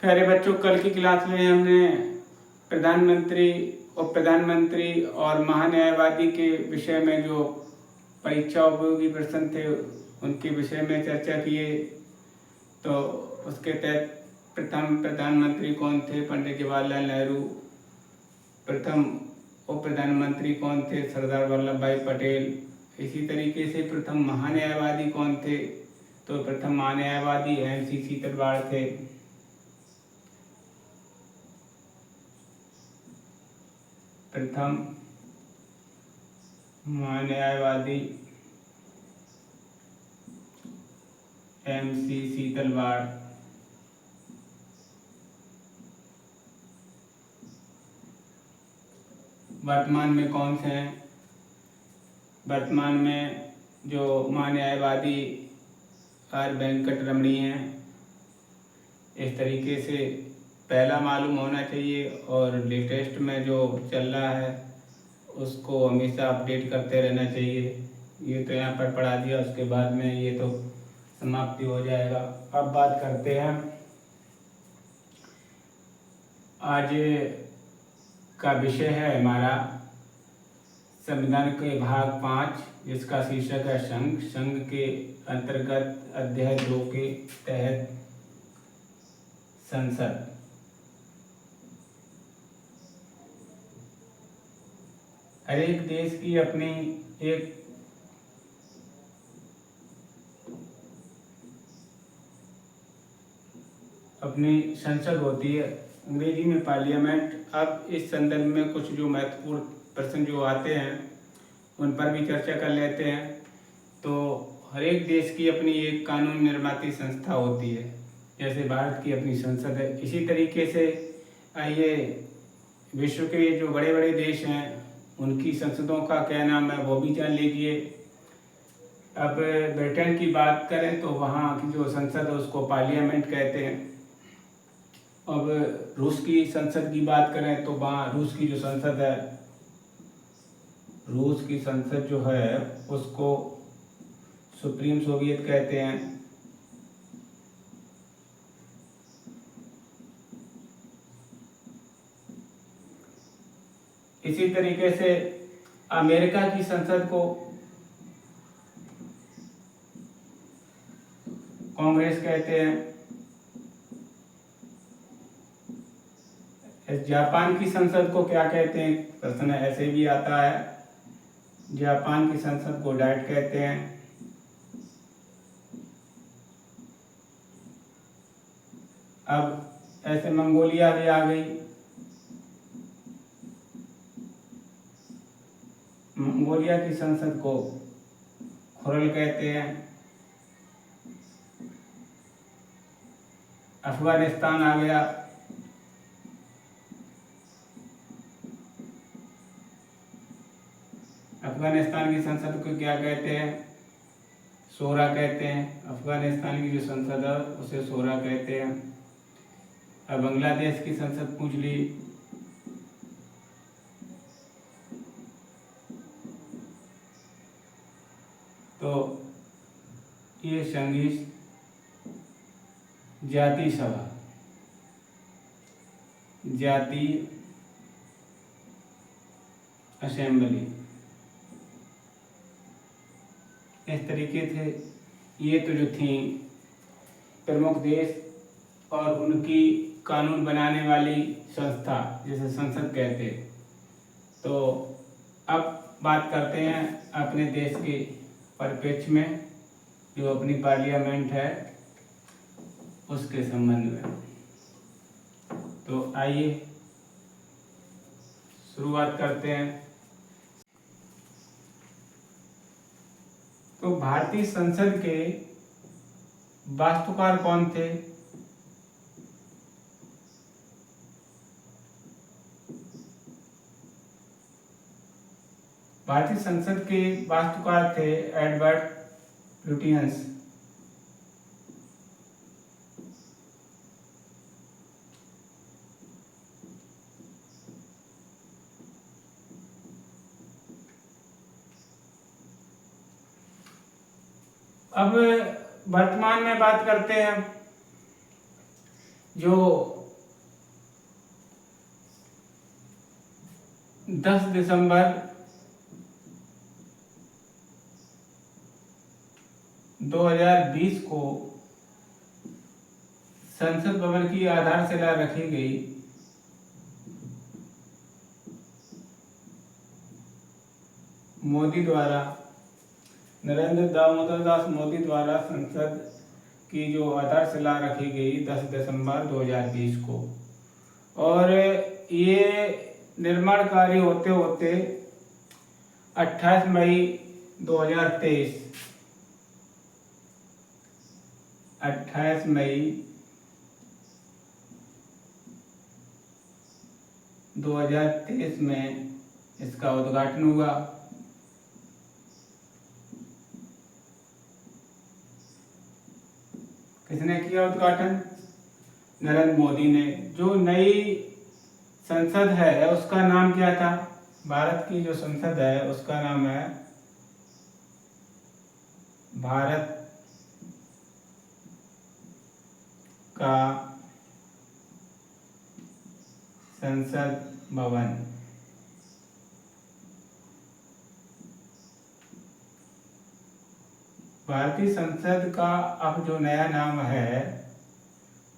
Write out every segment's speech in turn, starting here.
प्यारे बच्चों, कल की क्लास में हमने प्रधानमंत्री, उप प्रधानमंत्री और महान्यायवादी के विषय में जो परीक्षा उपयोगी प्रश्न थे उनके विषय में चर्चा किए। तो उसके तहत प्रथम प्रधानमंत्री कौन थे? पंडित जवाहरलाल नेहरू। प्रथम उप प्रधानमंत्री कौन थे? सरदार वल्लभ भाई पटेल। इसी तरीके से प्रथम महान्यायवादी कौन थे? तो प्रथम महान्यायवादी MC सीतलवाड़ थे। प्रथम महान्यायवादी MC सीतलवाड़। वर्तमान में कौन से हैं? वर्तमान में जो महान्यायवादी R वेंकट रमणी हैं। इस तरीके से पहला मालूम होना चाहिए और लेटेस्ट में जो चल रहा है उसको हमेशा अपडेट करते रहना चाहिए। ये तो यहाँ पर पढ़ा दिया, उसके बाद में ये तो समाप्ति हो जाएगा। अब बात करते हैं आज का विषय है हमारा संविधान के भाग 5, जिसका शीर्षक है संघ। संघ के अंतर्गत अध्याय 2 के तहत संसद। हर एक देश की अपनी एक संसद होती है, अंग्रेजी में पार्लियामेंट। अब इस संदर्भ में कुछ जो महत्वपूर्ण प्रश्न जो आते हैं उन पर भी चर्चा कर लेते हैं। तो हर एक देश की अपनी एक कानून निर्माती संस्था होती है, जैसे भारत की अपनी संसद है। इसी तरीके से आइए विश्व के जो बड़े बड़े देश हैं उनकी संसदों का क्या नाम है वो भी जान लीजिए। अब ब्रिटेन की बात करें तो वहाँ की जो संसद है उसको पार्लियामेंट कहते हैं। अब रूस की संसद की बात करें तो वहाँ रूस की जो संसद है, रूस की संसद जो है उसको सुप्रीम सोवियत कहते हैं। इसी तरीके से अमेरिका की संसद को कांग्रेस कहते हैं। जापान की संसद को क्या कहते हैं? प्रश्न ऐसे भी आता है। जापान की संसद को डाइट कहते हैं। अब ऐसे मंगोलिया भी आ गई। मंगोलिया की संसद को खुरल कहते हैं। अफगानिस्तान आ गया। अफगानिस्तान की संसद को क्या कहते हैं? शोरा कहते हैं। अफगानिस्तान की जो संसद है उसे शोरा कहते हैं। अब बांग्लादेश की संसद पूछ ली। तो ये संघीय जातीय सभा, जातीय असेंबली। इस तरीके से ये तो जो थी प्रमुख देश और उनकी कानून बनाने वाली संस्था, जिसे संसद कहते हैं। तो अब बात करते हैं अपने देश के परिप्रेक्ष्य में जो अपनी पार्लियामेंट है उसके संबंध में। तो आइए शुरुआत करते हैं। तो भारतीय संसद के वास्तुकार कौन थे? भारतीय संसद के वास्तुकार थे एडवर्ड लुटियंस। अब वर्तमान में बात करते हैं जो 10 दिसंबर 2020 को संसद भवन की आधारशिला रखी गई। मोदी द्वारा, नरेंद्र दामोदर दास मोदी द्वारा संसद की जो आधारशिला रखी गई 10 दिसंबर 2020 को, और ये निर्माण कार्य होते होते 28 मई 2023 28 मई 2023 में इसका उद्घाटन हुआ। किसने किया उद्घाटन? नरेंद्र मोदी ने। जो नई संसद है उसका नाम क्या था? भारत की जो संसद है उसका नाम है भारत का संसद भवन। भारतीय संसद का अब जो नया नाम है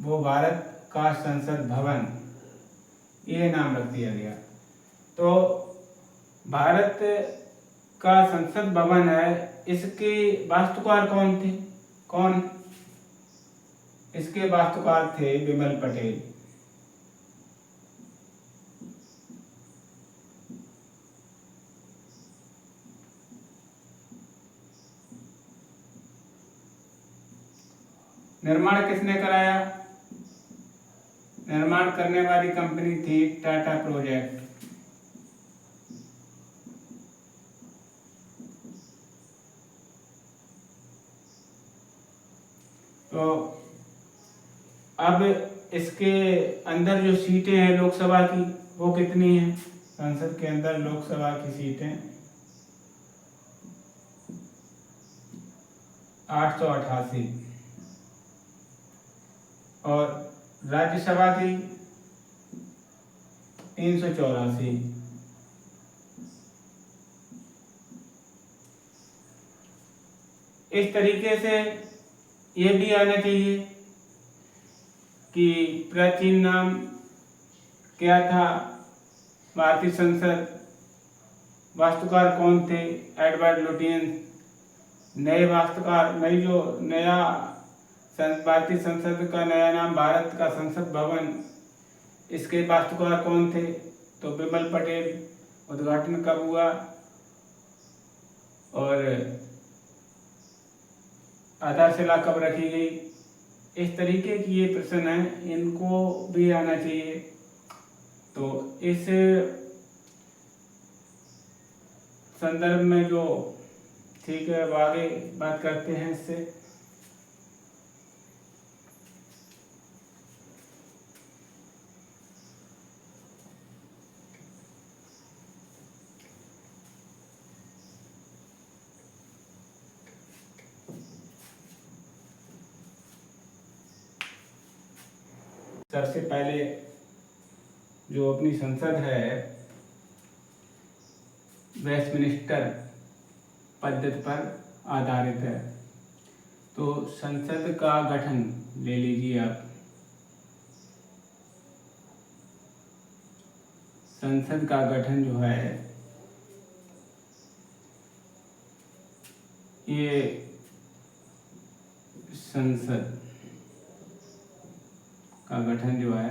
वो भारत का संसद भवन, ये नाम रख दिया गया। तो भारत का संसद भवन है, इसके वास्तुकार कौन थे? कौन? इसके वास्तुकार थे विमल पटेल। निर्माण किसने कराया? निर्माण करने वाली कंपनी थी टाटा प्रोजेक्ट। तो अब इसके अंदर जो सीटें हैं लोकसभा की, वो कितनी हैं? संसद के अंदर लोकसभा की सीटें 888 और राज्यसभा की 384। इस तरीके से ये भी आना चाहिए कि प्राचीन नाम क्या था भारतीय संसद, वास्तुकार कौन थे? Edward Lutyens. नए वास्तुकार, नई जो नया भारतीय संसद का नया नाम भारत का संसद भवन, इसके वास्तुकार कौन थे? तो विमल पटेल। उद्घाटन कब हुआ और आधारशिला कब रखी गई? इस तरीके की ये प्रश्न है, इनको भी आना चाहिए। तो इस संदर्भ में जो ठीक है, अब आगे बात करते हैं इससे। सबसे पहले जो अपनी संसद है वेस्टमिनिस्टर पद्धति पर आधारित है। तो संसद का गठन ले लीजिए आप। संसद का गठन जो है ये संसद का गठन जो है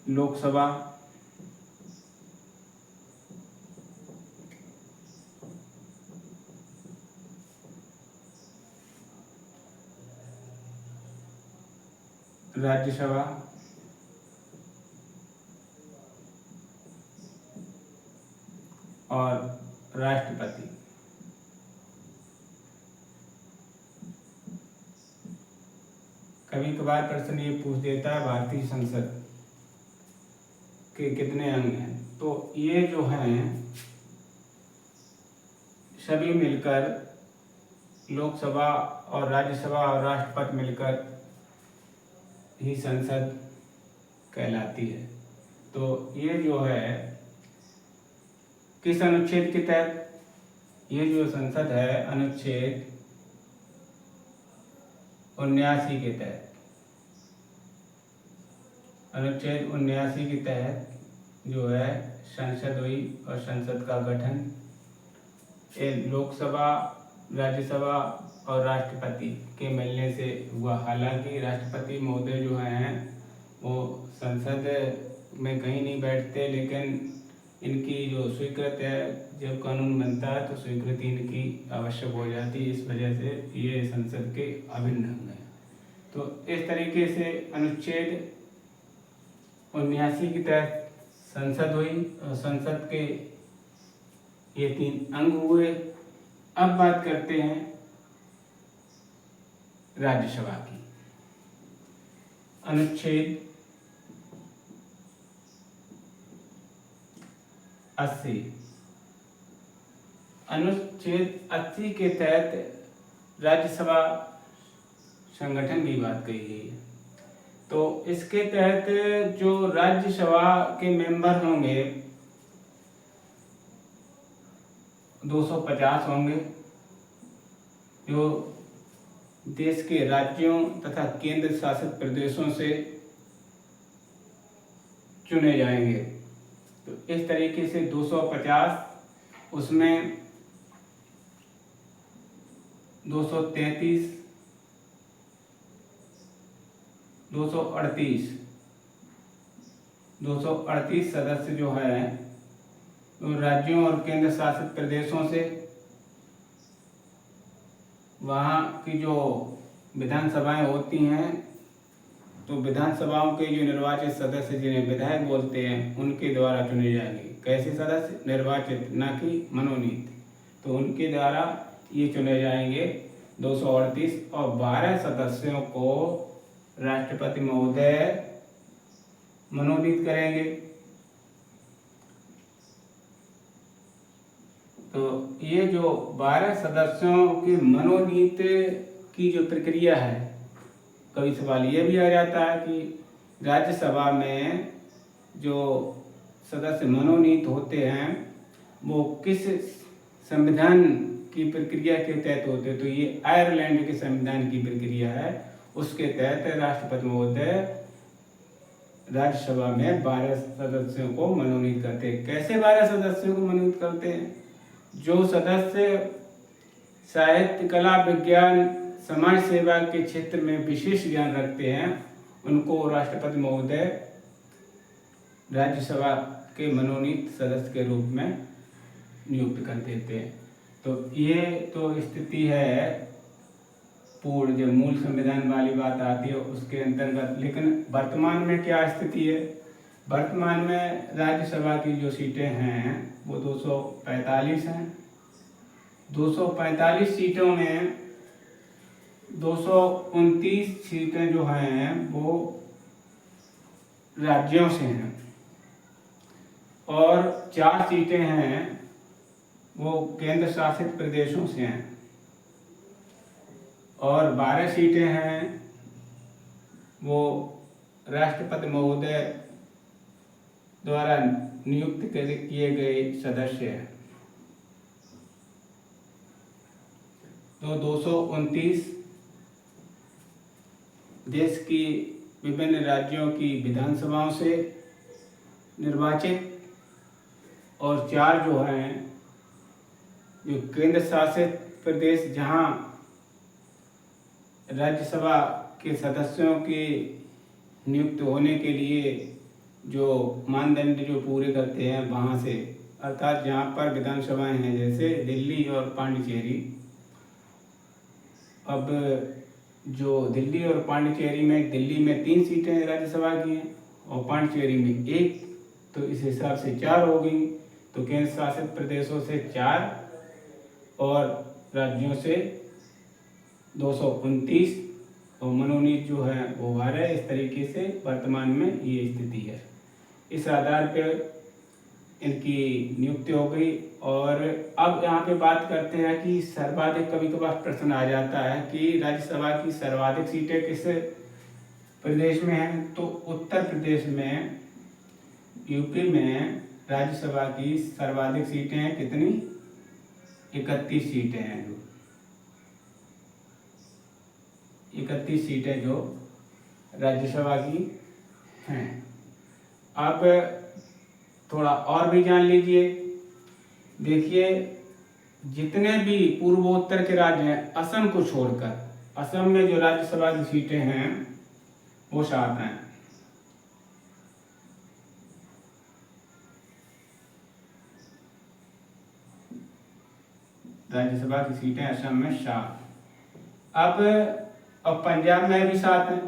लोकसभा, राज्यसभा और राष्ट्रपति। कभी कभार प्रश्न ये पूछ देता है भारतीय संसद के कितने अंग हैं? तो ये जो हैं सभी मिलकर लोकसभा और राज्यसभा और राष्ट्रपति मिलकर ही संसद कहलाती है। तो ये जो है किस अनुच्छेद के तहत, ये जो संसद है अनुच्छेद 79 के तहत, अनुच्छेद 79 के तहत जो है संसद हुई और संसद का गठन लोकसभा, राज्यसभा और राष्ट्रपति के मिलने से हुआ। हालांकि राष्ट्रपति महोदय जो हैं वो संसद में कहीं नहीं बैठते, लेकिन इनकी जो स्वीकृत है, जब कानून बनता है तो स्वीकृति इनकी आवश्यक हो जाती है। इस वजह से ये संसद के अभिन्न अंग हैं। तो इस तरीके से अनुच्छेद 79 के तहत संसद हुई और संसद के ये 3 अंग हुए। अब बात करते हैं राज्यसभा की। अनुच्छेद 80, अनुच्छेद 80 के तहत राज्यसभा संगठन की बात कही गई है। तो इसके तहत जो राज्यसभा के मेंबर होंगे 250 होंगे, जो देश के राज्यों तथा केंद्र शासित प्रदेशों से चुने जाएंगे। तो इस तरीके से 250, उसमें 233, 238 सदस्य जो है तो राज्यों और केंद्र शासित प्रदेशों से, वहाँ की जो विधानसभाएं होती हैं तो विधानसभाओं के जो निर्वाचित सदस्य जिन्हें विधायक बोलते हैं उनके द्वारा चुने जाएंगे। कैसे सदस्य? निर्वाचित, ना कि मनोनीत। तो उनके द्वारा ये चुने जाएंगे 238, और 12 सदस्यों को राष्ट्रपति महोदय मनोनीत करेंगे। तो ये जो 12 सदस्यों के मनोनीत की जो प्रक्रिया है, कभी सवाल ये भी आ जाता है कि राज्यसभा में जो सदस्य मनोनीत होते हैं वो किस संविधान की प्रक्रिया के तहत होते हैं। तो ये आयरलैंड के संविधान की प्रक्रिया है, उसके तहत राष्ट्रपति महोदय राज्यसभा में 12 सदस्यों को मनोनीत करते हैं। कैसे 12 सदस्यों को मनोनीत करते हैं? जो सदस्य साहित्य, कला, विज्ञान, समाज सेवा के क्षेत्र में विशेष ज्ञान रखते हैं उनको राष्ट्रपति महोदय राज्यसभा के मनोनीत सदस्य के रूप में नियुक्त कर देते हैं। तो ये तो स्थिति है पूर्ण, जब मूल संविधान वाली बात आती है उसके अंतर्गत। लेकिन वर्तमान में क्या स्थिति है? वर्तमान में राज्यसभा की जो सीटें हैं वो 245 हैं। 245 सीटों में 229 सीटें जो हैं वो राज्यों से हैं और 4 सीटें हैं वो केंद्र शासित प्रदेशों से हैं और 12 सीटें हैं वो राष्ट्रपति महोदय द्वारा नियुक्त किए गए सदस्य हैं। तो 229 देश की विभिन्न राज्यों की विधानसभाओं से निर्वाचित और 4 जो हैं जो केंद्र शासित प्रदेश, जहां राज्यसभा के सदस्यों के नियुक्त होने के लिए जो मानदंड जो पूरे करते हैं वहाँ से, अर्थात जहाँ पर विधानसभाएं हैं जैसे दिल्ली और पांडिचेरी। अब जो दिल्ली और पांडिचेरी में, दिल्ली में 3 सीटें राज्यसभा की हैं और पांडिचेरी में 1, तो इस हिसाब से 4 हो गई। तो केंद्र शासित प्रदेशों से 4 और राज्यों से 229 और मनोनीत जो है वो 12। इस तरीके से वर्तमान में ये स्थिति है। इस आधार पर इनकी नियुक्ति हो गई। और अब यहाँ पे बात करते हैं कि सर्वाधिक, कभी कभार प्रश्न आ जाता है कि राज्यसभा की सर्वाधिक सीटें किस प्रदेश में है। तो उत्तर प्रदेश में, यूपी में राज्यसभा की सर्वाधिक सीटें हैं कितनी? 31 सीटें हैं। जो 31 सीटें जो राज्यसभा की हैं। अब थोड़ा और भी जान लीजिए। देखिए, जितने भी पूर्वोत्तर के राज्य हैं असम को छोड़कर, असम में जो राज्यसभा की सीटें हैं वो 7 हैं। राज्यसभा की सीटें असम में 7। अब पंजाब में भी 7 हैं।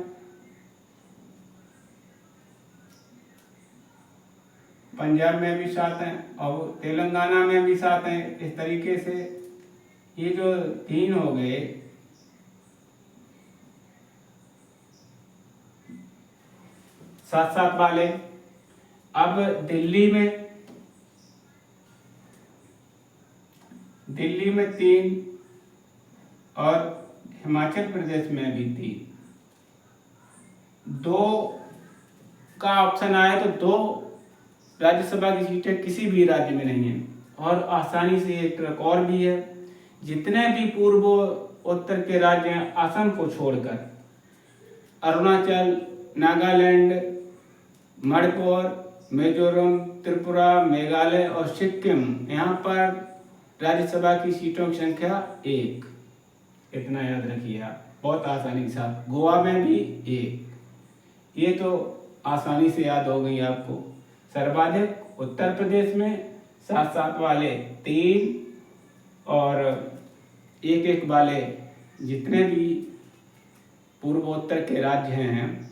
पंजाब में भी 7 हैं और तेलंगाना में भी 7 हैं। इस तरीके से ये जो 3 हो गए, 7-7 वाले। अब दिल्ली में 3 और हिमाचल प्रदेश में भी 3। 2 का ऑप्शन आया तो 2 राज्यसभा की सीटें किसी भी राज्य में नहीं है। और आसानी से एक ट्रक और भी है, जितने भी पूर्व उत्तर के राज्य हैं असम को छोड़कर, अरुणाचल, नागालैंड, मणिपुर, मिजोरम, त्रिपुरा, मेघालय और सिक्किम, यहाँ पर राज्यसभा की सीटों की संख्या 1। इतना याद रखिए आप, बहुत आसानी के साथ। गोवा में भी 1। ये तो आसानी से याद हो गई आपको। सर्वाधिक उत्तर प्रदेश में, 7-7 वाले 3 और 1-1 वाले जितने भी पूर्वोत्तर के राज्य हैं,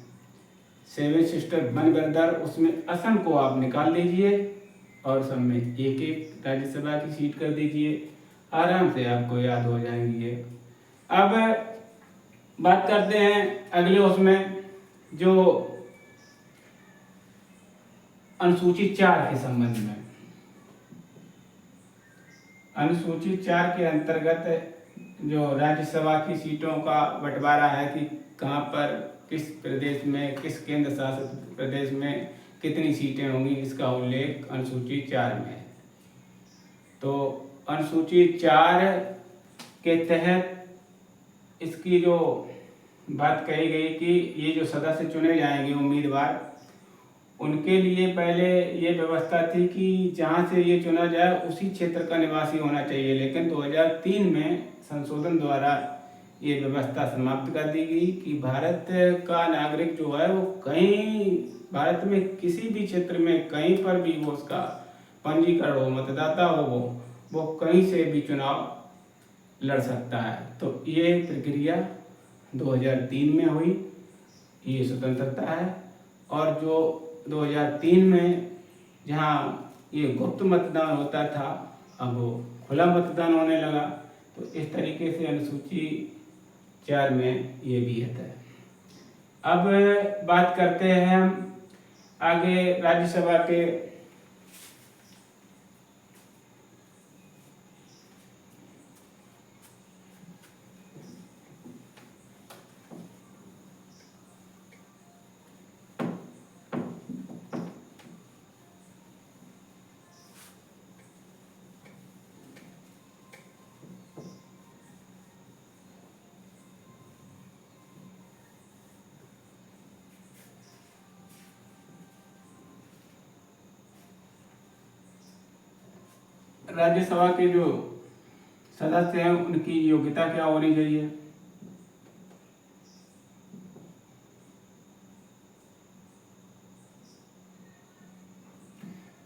7 सिस्टर वन ब्रदर, उसमें असम को आप निकाल दीजिए और सब में 1-1 राज्यसभा की सीट कर दीजिए। आराम से आपको याद हो जाएंगी ये। अब बात करते हैं अगले उसमें, जो अनुसूचित 4 के संबंध में। अनुसूचित 4 के अंतर्गत जो राज्यसभा की सीटों का बंटवारा है कि कहाँ पर, किस प्रदेश में, किस केंद्र शासित प्रदेश में कितनी सीटें होंगी, इसका उल्लेख अनुसूचित 4 में है। तो अनुसूचित 4 के तहत इसकी जो बात कही गई कि ये जो सदस्य चुने जाएंगे उम्मीदवार, उनके लिए पहले ये व्यवस्था थी कि जहाँ से ये चुना जाए उसी क्षेत्र का निवासी होना चाहिए, लेकिन 2003 में संशोधन द्वारा ये व्यवस्था समाप्त कर दी गई कि भारत का नागरिक जो है वो कहीं, भारत में किसी भी क्षेत्र में कहीं पर भी वो उसका पंजीकरण हो, मतदाता हो, वो कहीं से भी चुनाव लड़ सकता है। तो ये प्रक्रिया 2003 में हुई, ये स्वतंत्रता है। और जो 2003 में जहाँ ये गुप्त मतदान होता था, अब वो खुला मतदान होने लगा। तो इस तरीके से अनुसूची 4 में ये भी है। अब बात करते हैं हम आगे राज्यसभा के राज्यसभा के जो सदस्य हैं उनकी योग्यता क्या होनी चाहिए।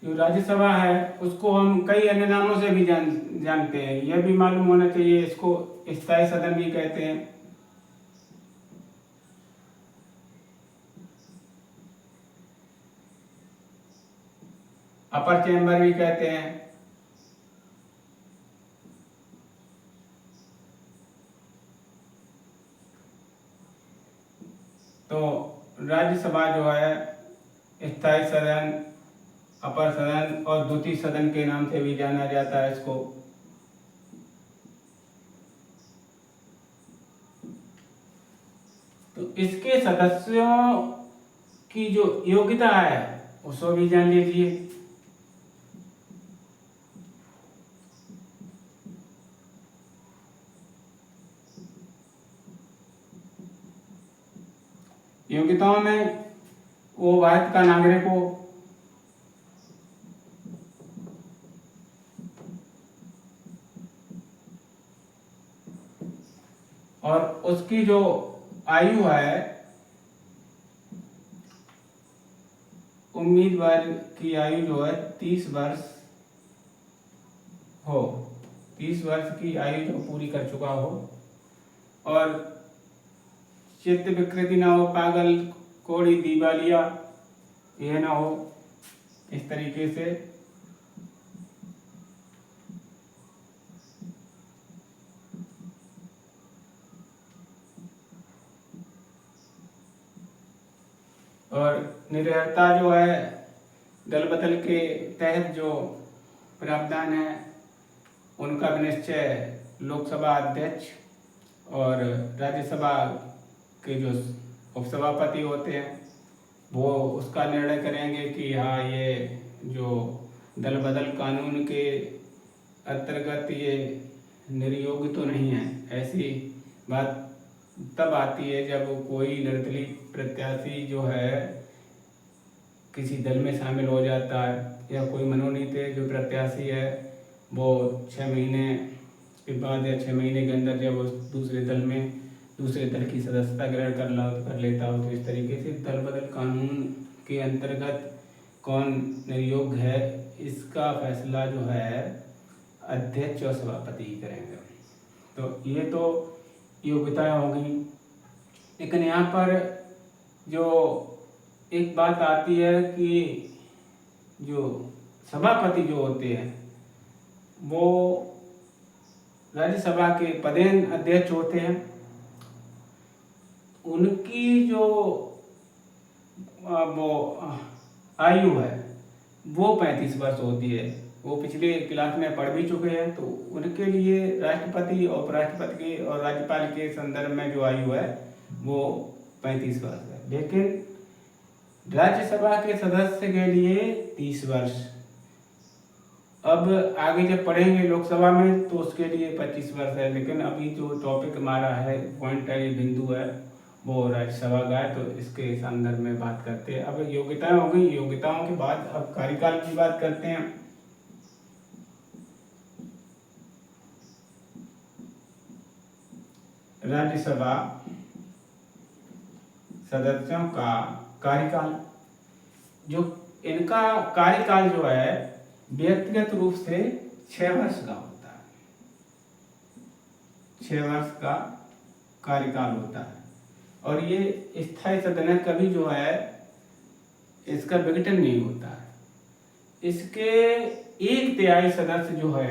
जो राज्यसभा है उसको हम कई अन्य नामों से भी जानते हैं। यह भी मालूम होना चाहिए, इसको स्थायी सदन भी कहते हैं। अपर चैम्बर भी कहते हैं। तो राज्यसभा जो है स्थायी सदन, अपर सदन और द्वितीय सदन के नाम से भी जाना जाता है इसको। तो इसके सदस्यों की जो योग्यता है उसको भी जान लीजिए। योग्यताओं में वो भारत का नागरिक हो, और उसकी जो आयु है, उम्मीदवार की आयु जो है 30 वर्ष हो, 30 वर्ष की आयु जो पूरी कर चुका हो, और चित्त विकृति ना हो, पागल, कोड़ी, दिवालिया यह ना हो, इस तरीके से। और निर्भरता जो है, दल बदल के तहत जो प्रावधान है उनका निश्चय लोकसभा अध्यक्ष और राज्यसभा के जो उपसभापति होते हैं वो उसका निर्णय करेंगे कि हाँ ये जो दल बदल कानून के अंतर्गत ये निर्योग्य तो नहीं है। ऐसी बात तब आती है जब कोई निर्दलीय प्रत्याशी जो है किसी दल में शामिल हो जाता है, या कोई मनोनीत जो प्रत्याशी है वो 6 महीने के बाद या 6 महीने के अंदर जब उस दूसरे दल की सदस्यता ग्रहण कर लेता हो, तो इस तरीके से दल बदल कानून के अंतर्गत कौन निर्योग्य है इसका फैसला जो है अध्यक्ष और सभापति ही करेंगे। तो ये तो योग्यताएं होगी। लेकिन यहाँ पर जो एक बात आती है कि जो सभापति जो होते हैं वो राज्यसभा के पदेन अध्यक्ष होते हैं। उनकी जो वो आयु है वो 35 वर्ष होती है। वो पिछले क्लास में पढ़ भी चुके हैं। तो उनके लिए राष्ट्रपति, उपराष्ट्रपति और राज्यपाल के संदर्भ में जो आयु है वो 35 वर्ष है। लेकिन राज्यसभा के सदस्य के लिए 30 वर्ष। अब आगे जब पढ़ेंगे लोकसभा में तो उसके लिए 25 वर्ष है। लेकिन अभी जो टॉपिक हमारा है, पॉइंट है, बिंदु है, वो राज्यसभा का है। तो इसके संदर्भ में बात करते हैं। अब योग्यताएं हो गई। योग्यताओं के बाद अब कार्यकाल की बात करते हैं। राज्यसभा सदस्यों का कार्यकाल, जो इनका कार्यकाल जो है व्यक्तिगत रूप से 6 वर्ष का होता है। 6 वर्ष का कार्यकाल होता है। और ये स्थायी सदन है, कभी जो है इसका विघटन नहीं होता है। इसके 1/3 सदस्य जो है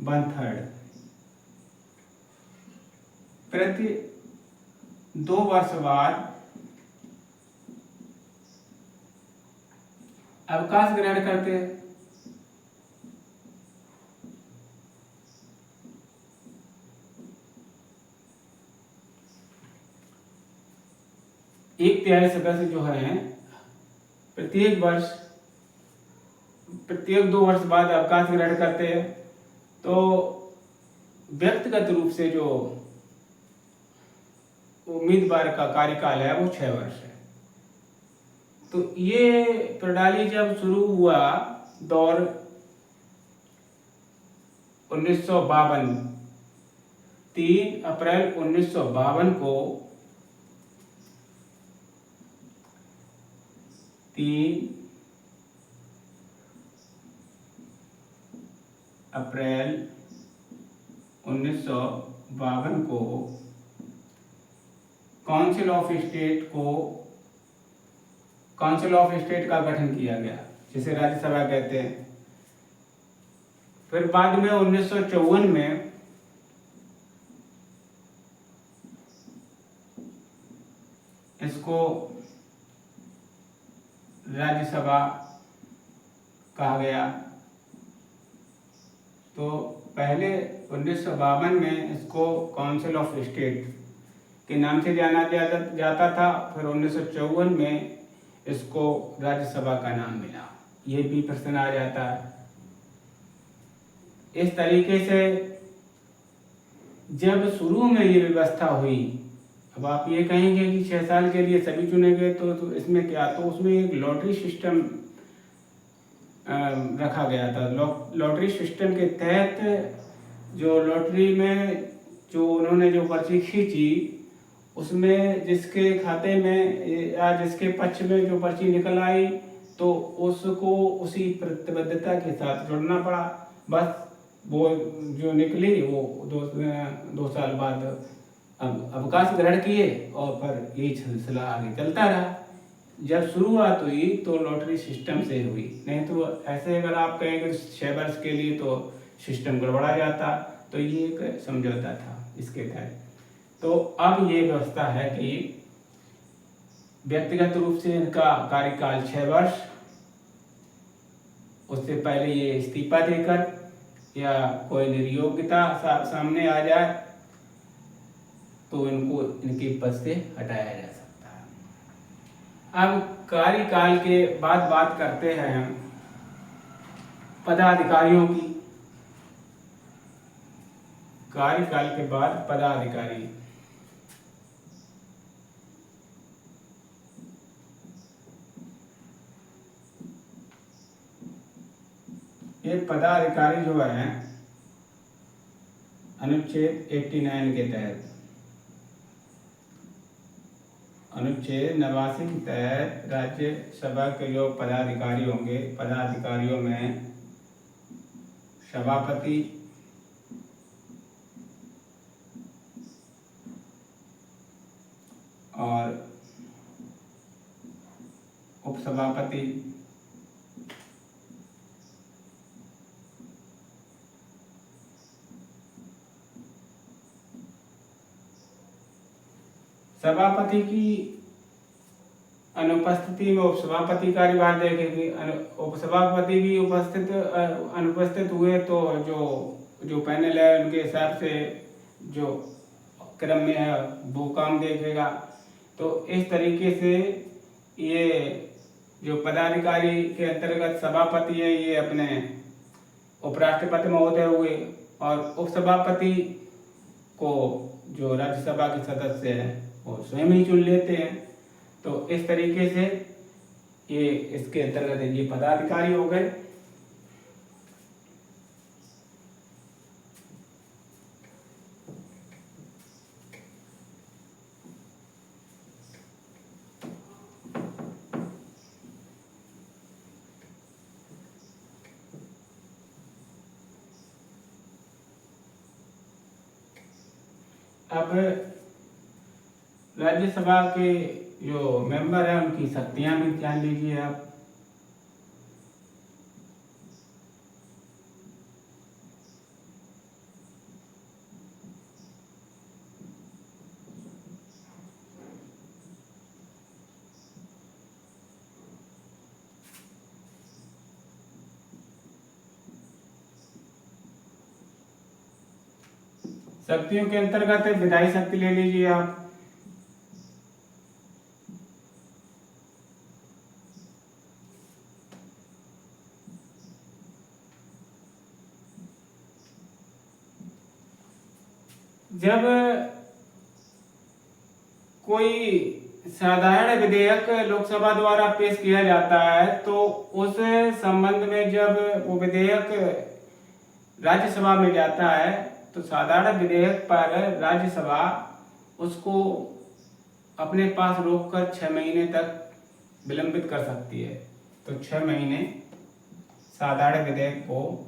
1/3 प्रति 2 वर्ष बाद अवकाश ग्रहण करते हैं। एक तिहाई सदस्य जो है प्रत्येक 2 वर्ष बाद अवकाश ग्रहण करते हैं। तो व्यक्तिगत रूप से जो उम्मीदवार का कार्यकाल है वो 6 वर्ष है। तो ये प्रणाली जब शुरू हुआ दौर 1952, 3 अप्रैल 1952 को 3 अप्रैल 1952 को काउंसिल ऑफ स्टेट का गठन किया गया, जिसे राज्यसभा कहते हैं। फिर बाद में 1954 में इसको राज्यसभा कहा गया। तो पहले 1952 में इसको काउंसिल ऑफ स्टेट के नाम से जाना जाता था। फिर 1954 में इसको राज्यसभा का नाम मिला। ये भी प्रश्न आ जाता है। इस तरीके से जब शुरू में ये व्यवस्था हुई, अब आप ये कहेंगे कि 6 साल के लिए सभी चुने गए, तो इसमें क्या, तो उसमें एक लॉटरी सिस्टम रखा गया था। लॉटरी सिस्टम के तहत जो लॉटरी में जो उन्होंने जो पर्ची खींची, उसमें जिसके खाते में या जिसके पक्ष में जो पर्ची निकल आई, तो उसको उसी प्रतिबद्धता के साथ जुड़ना पड़ा। बस वो जो निकली वो 2 साल बाद अब अवकाश ग्रहण किए और फिर यही सिलसिला आगे चलता रहा। जब शुरुआत हुई तो लॉटरी सिस्टम से हुई, नहीं तो ऐसे अगर आप कहेंगे 6 वर्ष के लिए तो सिस्टम गड़बड़ा जाता। तो ये एक समझौता था इसके तहत। तो अब ये व्यवस्था है कि व्यक्तिगत रूप से इनका कार्यकाल 6 वर्ष, उससे पहले ये इस्तीफा देकर या कोई निर्योग्यता सामने आ जाए तो इनको इनके पद से हटाया जा सकता है। अब कार्यकाल के बाद बात करते हैं हम पदाधिकारियों की। कार्यकाल के बाद पदाधिकारी, ये पदाधिकारी जो है अनुच्छेद 89 के तहत, अनुच्छेद 89 के तहत राज्यसभा के जो पदाधिकारी होंगे, पदाधिकारियों में सभापति, और उपसभापति, सभापति की अनुपस्थिति में उपसभापति कार्यभार देखेंगे। उपसभापति भी अनुपस्थित हुए तो जो पैनल है उनके हिसाब से जो क्रम में है वो काम देखेगा। तो इस तरीके से ये जो पदाधिकारी के अंतर्गत सभापति है ये अपने उपराष्ट्रपति महोदय हुए, और उपसभापति को जो राज्यसभा के सदस्य हैं वो स्वयं ही चुन लेते हैं। तो इस तरीके से ये इसके अंतर्गत ये पदाधिकारी हो गए। अब राज्यसभा के जो मेंबर हैं उनकी शक्तियां भी जान लीजिए आप। शक्तियों के अंतर्गत विधायी शक्ति ले लीजिए आप। जब कोई साधारण विधेयक लोकसभा द्वारा पेश किया जाता है तो उस संबंध में जब वो विधेयक राज्यसभा में जाता है तो साधारण विधेयक पर राज्यसभा उसको अपने पास रोककर 6 महीने तक विलंबित कर सकती है। तो 6 महीने साधारण विधेयक को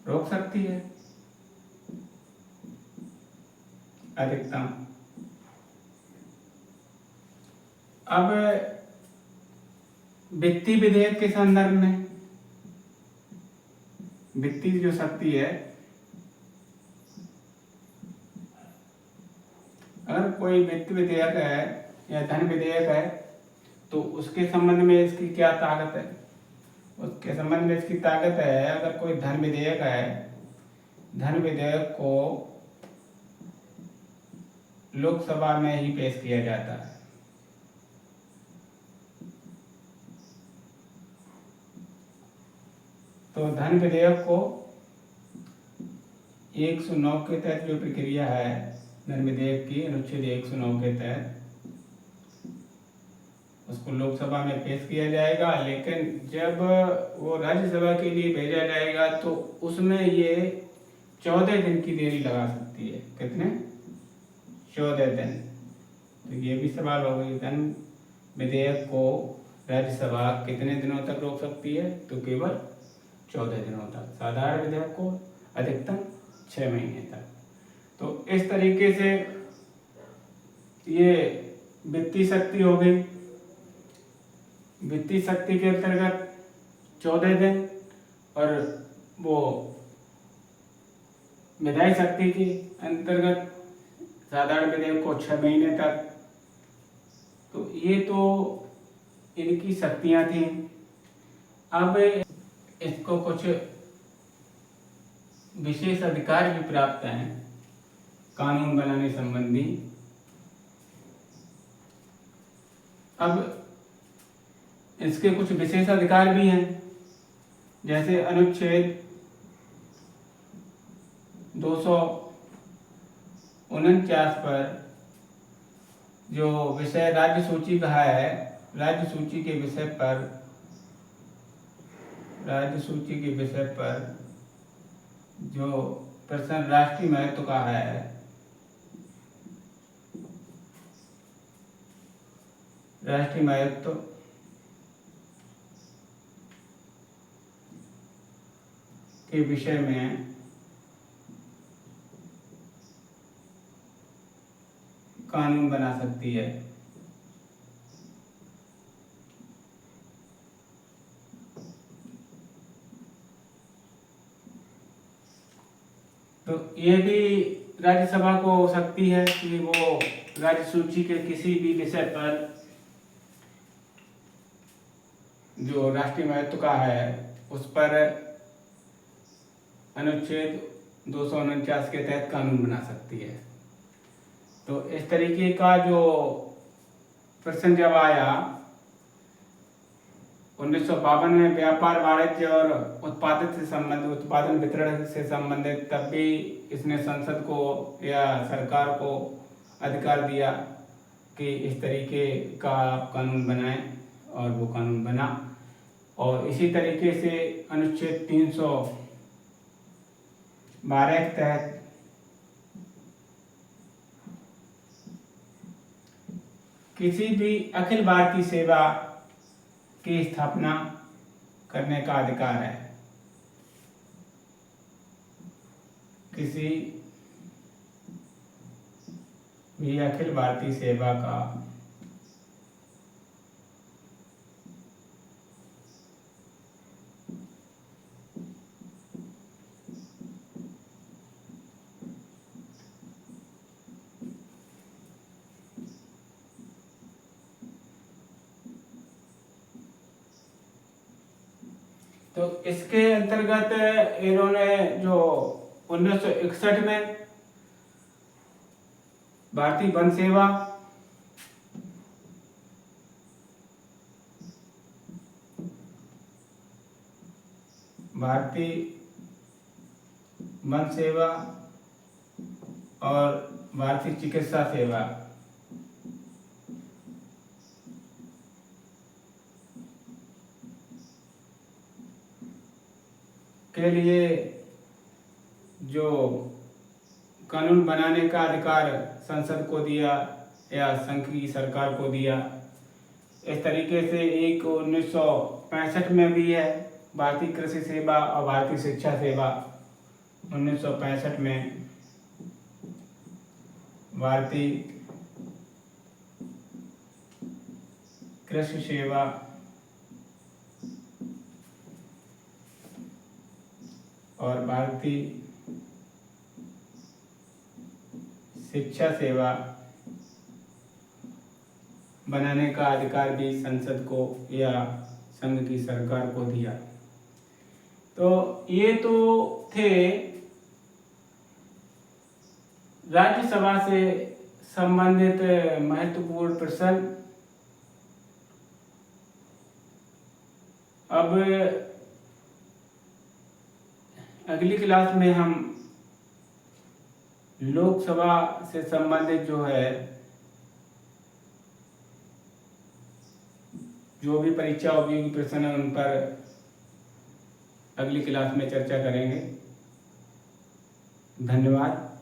रोक सकती है अधिकतम। अब वित्तीय विधेयक के संदर्भ में वित्तीय जो शक्ति है, अगर कोई वित्त विधेयक है या धन विधेयक है तो उसके संबंध में इसकी क्या ताकत है? उसके संबंध में इसकी ताकत है, अगर कोई धन विधेयक है, धन विधेयक को लोकसभा में ही पेश किया जाता है। तो धन विधेयक को 109 के तहत जो प्रक्रिया है धन विधेयक की, अनुच्छेद 109 के तहत उसको लोकसभा में पेश किया जाएगा, लेकिन जब वो राज्यसभा के लिए भेजा जाएगा तो उसमें ये 14 दिन की देरी लगा सकती है। कितने? 14 दिन। तो ये भी सवाल होगा कि धन विधेयक को राज्यसभा कितने दिनों तक रोक सकती है? तो केवल 14 दिनों तक। साधारण विधेयक को अधिकतम 6 महीने तक। तो इस तरीके से ये वित्तीय शक्ति हो गई। वित्तीय शक्ति के अंतर्गत 14 दिन और वो विधायी शक्ति के अंतर्गत साधारण विधेयक को 6 महीने तक। तो ये तो इनकी शक्तियां थी। अब इसको कुछ विशेष अधिकार भी प्राप्त हैं कानून बनाने संबंधी। अब इसके कुछ विशेष अधिकार भी हैं, जैसे अनुच्छेद 249 पर जो विषय राज्य सूची का है, राज्य सूची के विषय पर जो प्रश्न राष्ट्रीय महत्व का है, राष्ट्रीय महत्व के विषय में कानून बना सकती है। तो ये भी राज्यसभा को हो सकती है कि वो राज्य सूची के किसी भी विषय पर जो राष्ट्रीय महत्व का है उस पर अनुच्छेद 249 के तहत कानून बना सकती है। तो इस तरीके का जो प्रश्न जब आया 1952 में व्यापार, वाणिज्य और उत्पादन वितरण से संबंधित, तब भी इसने संसद को या सरकार को अधिकार दिया कि इस तरीके का आप कानून बनाएं, और वो कानून बना। और इसी तरीके से अनुच्छेद 312 के तहत किसी भी अखिल भारतीय सेवा की स्थापना करने का अधिकार है। किसी भी अखिल भारतीय सेवा का तो इसके अंतर्गत इन्होंने जो 1961 में भारतीय वन सेवा, और भारतीय चिकित्सा सेवा के लिए जो कानून बनाने का अधिकार संसद को दिया या संघ की सरकार को दिया। इस तरीके से एक 1965 में भी है भारतीय कृषि सेवा और भारतीय शिक्षा सेवा। 1965 में भारतीय कृषि सेवा और भारतीय शिक्षा सेवा बनाने का अधिकार भी संसद को या संघ की सरकार को दिया। तो ये तो थे राज्यसभा से संबंधित महत्वपूर्ण प्रश्न। अब अगली क्लास में हम लोकसभा से संबंधित जो है, जो भी परीक्षा उपयोगी प्रश्न है उन पर अगली क्लास में चर्चा करेंगे। धन्यवाद।